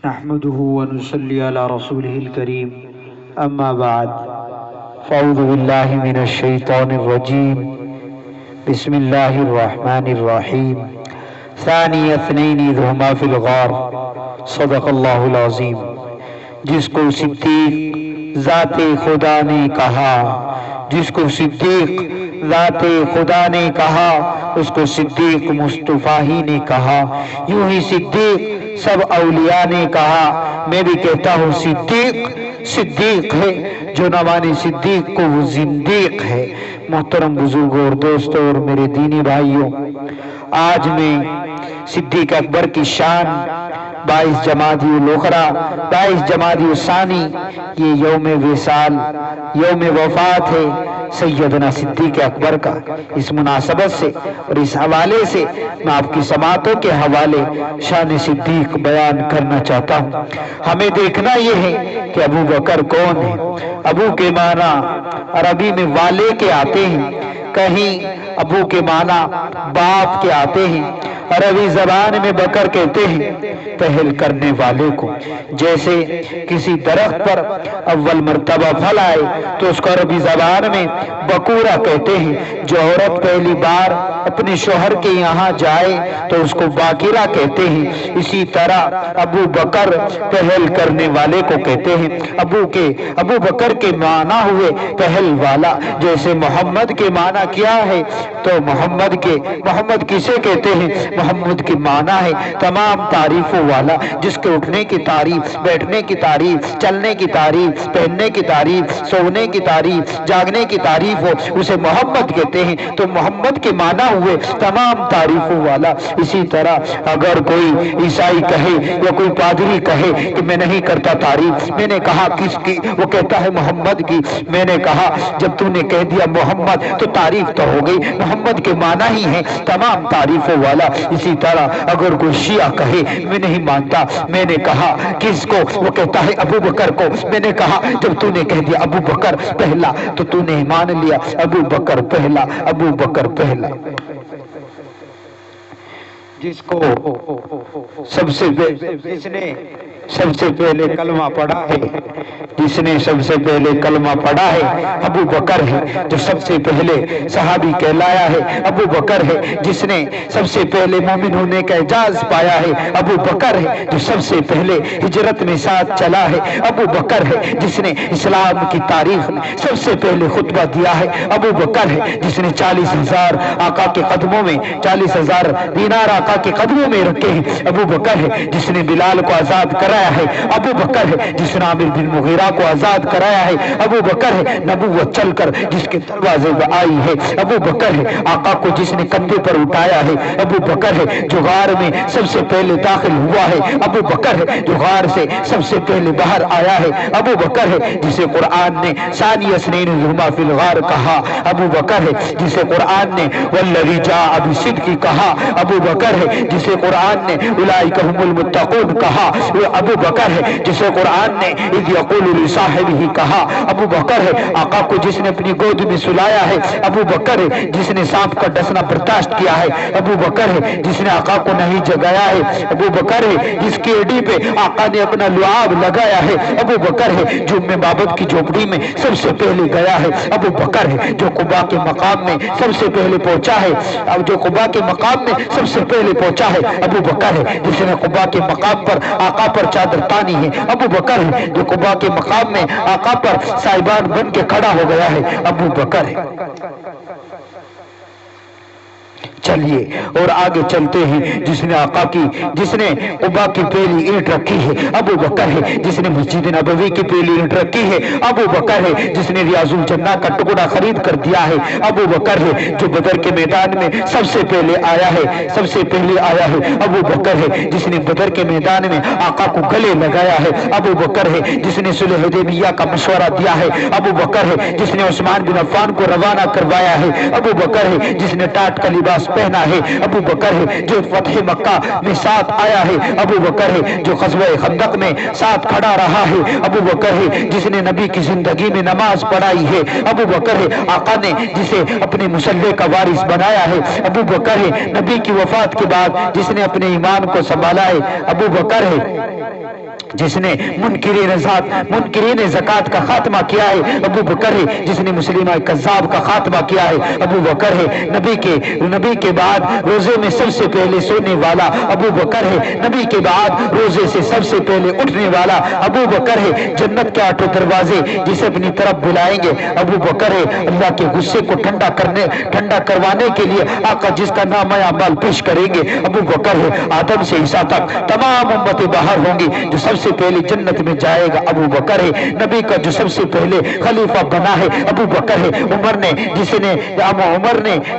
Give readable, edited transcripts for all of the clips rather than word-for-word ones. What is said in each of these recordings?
نحمده ونصلي على رسوله الكريم أما بعد فأعوذ بالله من الشيطان الرجيم بسم الله الرحمن الرحيم ثاني اثنين إذ هما في الغار صدق اللہ العظیم۔ جس کو صدیق ذات خدا نے کہا، جس کو صدیق ذات خدا نے کہا، اس کو صدیق مصطفیٰ ہی نے کہا۔ یوں ہی صدیق سب اولیاء نے کہا، میں بھی کہتا ہوں صدیق صدیق ہے، جو نہ مانے صدیق کو وہ زندیق ہے۔ محترم بزرگوں اور دوستوں اور میرے دینی بھائیوں، آج میں صدیق اکبر کی شان 22 جمادی الاخری 22 جمادی الثانی یہ یوم وصال یوم وفات ہے سیدنا صدیق اکبر کا۔ اس مناسبت سے اور اس حوالے سے میں آپ کی سماعتوں کے حوالے شان صدیق بیان کرنا چاہتا ہوں۔ ہمیں دیکھنا یہ ہے کہ ابو بکر کون ہے۔ ابو کے معنی عربی میں والے کے آتے ہیں، کہیں ابو کے معنی باپ کے آتے ہیں۔ عربی زبان میں بکر کہتے ہیں پہل کرنے والے کو۔ جیسے کسی درخت پر اول مرتبہ پھل آئے تو اس کو عربی زبان میں بکورا کہتے ہیں۔ جو عورت پہلی بار اپنے شوہر کے یہاں جائے تو اس کو باکرہ کہتے ہیں۔ اسی طرح ابو بکر پہل کرنے والے کو کہتے ہیں۔ ابو بکر کے معنی ہوئے پہل والا۔ جیسے محمد کے معنی کیا ہے تو محمد کسے کہتے ہیں؟ محمد کی معنی ہے تمام تعریفوں والا، جس کے اٹھنے کی تعریف، بیٹھنے کی تعریف، چلنے کی تعریف، پہننے کی تعریف، سونے کی تعریف، جاگنے کی تعریف ہو اسے محمد کہتے ہیں۔ تو محمد کے معنی ہوئے تمام تعریفوں والا۔ اسی طرح اگر کوئی عیسائی کہے یا کوئی پادری کہے کہ میں نہیں کرتا تعریف، میں نے کہا کس کی؟ وہ کہتا ہے محمد کی۔ میں نے کہا جب تو نے کہہ دیا محمد تو تعریف تو ہو گئی۔ محمد کے معنی ہی ہے تمام تعریفوں والا۔ اسی طرح اگر کوئی شیعہ کہے میں نہیں مانتا، میں نے کہا کس کو؟ وہ کہتا ہے ابو بکر کو۔ میں نے کہا جب تو نے کہہ دیا ابو بکر پہلا تو تو نے مان لیا ابو بکر پہلا، ابو بکر پہلا۔ جس کو جس نے سب سے پہلے کلمہ پڑھا ہے، جس نے سب سے پہلے کلمہ پڑھا ہے ابو بکر ہے۔ جو سب سے پہلے صحابی کہلایا ہے ابو بکر ہے۔ جس نے سب سے پہلے مومن ہونے کا اعزاز پایا ہے ابو بکر ہے۔ جو سب سے پہلے ہجرت میں ساتھ چلا ہے ابو بکر ہے۔ جس نے اسلام کی تاریخ میں سب سے پہلے خطبہ دیا ہے ابو بکر ہے۔ جس نے 40,000 آقا کے قدموں میں 40,000 دینار آقا کے قدموں میں رکھے ہیں ابو بکر ہے۔ جس نے بلال کو آزاد کرایا ہے ابو بکر ہے۔ جس نے عامر بن مغیرہ کو آزاد کرایا ہے ابو بکر ہے۔ نبوت چل کر جس کے دروازے پر آئی ہے ابو بکر ہے۔ آقا کو جس نے کندھے پر اٹھایا ہے ابو بکر ہے۔ جو غار میں سب سے پہلے داخل ہوا ہے ابو بکر ہے۔ جو غار سے سب سے پہلے باہر آیا ہے ابو بکر ہے۔ جسے قرآن نے ثانی اثنین اذ ہما فی الغار کہا ابو بکر ہے۔ جسے قرآن نے والذی جاء بالصدق کہا ابو بکر ہے۔ جسے قرآن نے اولئک هم المتقون کہا وہ ابو بکر ہے۔ جسے قرآن نے اذ یقول لصاحبہ کہا ابو بکر ہے۔ آقا کو جس نے اپنی گود میں سلایا ہے ابو بکر ہے۔ جس نے سانپ کا ڈسنا برداشت کیا ہے ابو بکر ہے۔ جس نے آقا کو نہیں جگایا ہے ابو بکر ہے۔ جس کی ایڈی پہ آقا نے اپنا لعاب لگایا ہے ابو بکر ہے۔ جو میں بابت کی جھوپڑی میں سب سے پہلے گیا ہے ابو بکر ہے۔ جو قباء کے مقام میں سب سے پہلے پہنچا ہے، جو قباء کے مقام میں سب سے پہلے پہنچا ہے ابو بکر ہے۔ جس نے قباء کے مقام پر آقا پر چادر تانی ہے ابو بکر ہے۔ جو قباء کے مقام میں آقا پر سائبان بن کے کھڑا ہو گیا ہے ابو بکر ہے۔ چلیے اور آگے چلتے ہیں۔ جس نے آقا کی جس نے قباء کی پہلی اینٹ رکھی ہے ابو بکر ہے۔ جس نے مسجد نبوی کی پہلی اینٹ رکھی ہے ابو بکر ہے۔ جس نے ریاض الجنہ کا ٹکڑا خرید کر دیا ہے ابو بکر ہے۔ جو بدر کے میدان میں سب سے پہلے آیا ہے ابو بکر ہے۔ جس نے بدر کے میدان میں آقا کو گلے لگایا ہے ابو بکر ہے۔ جس نے صلح حدیبیہ کا مشورہ دیا ہے ابو بکر ہے۔ جس نے عثمان بن عفان کو روانہ کروایا ہے ابو بکر ہے۔ جس نے ٹاٹ کا لباس پہنا ہے ابو بکر ہے۔ جو فتح مکہ میں ساتھ آیا ہے ابو بکر ہے۔ جو غزوہ خندق میں ساتھ کھڑا رہا ہے ابو بکر ہے۔ جس نے نبی کی زندگی میں نماز پڑھائی ہے ابو بکر ہے۔ آقا نے جسے اپنے مصلی کا وارث بنایا ہے ابو بکر ہے۔ نبی کی وفات کے بعد جس نے اپنے ایمان کو سنبھالا ہے ابو بکر ہے۔ جس نے منکرین زکوٰۃ کا خاتمہ کیا ہے ابو بکر ہے، جس نے مسلمہ کذاب کا خاتمہ کیا ہے ابو بکر ہے، نبی کے بعد روزے میں سب سے پہلے سونے والا ابو بکر ہے، نبی کے بعد روزے سے سب سے پہلے اٹھنے والا ابو بکر ہے، جنت کے 8 دروازے جسے اپنی طرف بلائیں گے ابو بکر ہے، اللہ کے غصے کو ٹھنڈا کروانے کے لیے آقا جس کا نام اعمال پیش کریں گے ابو بکر ہے، آدم سے عیسیٰ تک تمام امتیں باہر ہوں گی، جو سب سے پہلے جنت میں جائے گا ابو بکر ہے، نبی کا جو سب سے پہلے خلیفہ بنا ہے ابو بکر ہے، عمر نے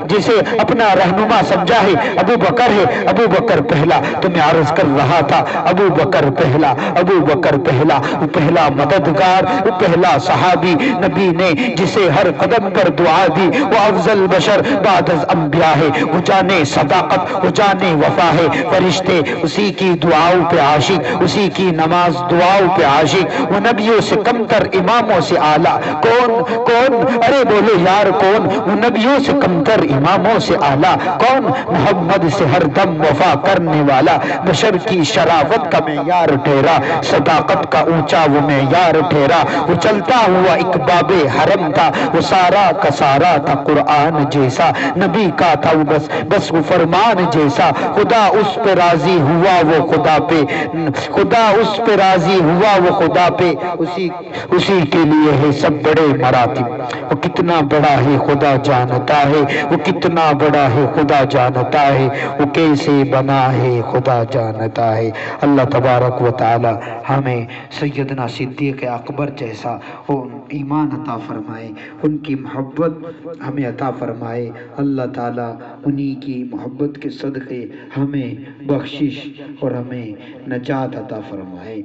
جسے اپنا رہنما سمجھا ہے ابو بکر ہے، ابو بکر پہلا، تو میں عرض کر رہا تھا ابو بکر پہلا، ابو بکر پہلا، وہ پہلا مددگار، وہ پہلا صحابی، نبی نے جسے ہر قدم پر دعا دی، وہ افضل بشر بعد از انبیاء ہے، وہ جانے صداقت، وہ جانے وفا ہے، فرشتے اسی کی دعاؤں پہ عاشق، اسی کی نماز دعاؤں پہ عاشق، وہ نبیوں سے کمتر اماموں سے اعلیٰ، کون ارے بولو یار کون، وہ نبیوں سے کمتر اماموں سے اعلیٰ، کون محمد سے ہر دم وفا کرنے والا، بشر کی شرافت کا معیار ٹھہرا، صداقت کا اونچا وہ معیار ٹھہرا، وہ چلتا ہوا ایک باب حرم تھا، وہ سارا کا سارا تھا قرآن جیسا، نبی کا تھا وہ بس وہ فرمان جیسا، خدا اس پہ راضی ہوا وہ خدا پہ، خدا اس پہ راضی ہوا وہ خدا پہ، اسی کے لیے ہے سب بڑے مراتب، وہ کتنا بڑا ہے خدا جانتا ہے، وہ کتنا بڑا ہے خدا جانتا ہے، وہ کیسے بنا ہے خدا جانتا ہے۔ اللہ تبارک و تعالی ہمیں سیدنا صدیق اکبر جیسا ایمان عطا فرمائے، ان کی محبت ہمیں عطا فرمائے، اللہ تعالی انہی کی محبت کے صدقے ہمیں بخشش اور ہمیں نجات عطا فرمائے۔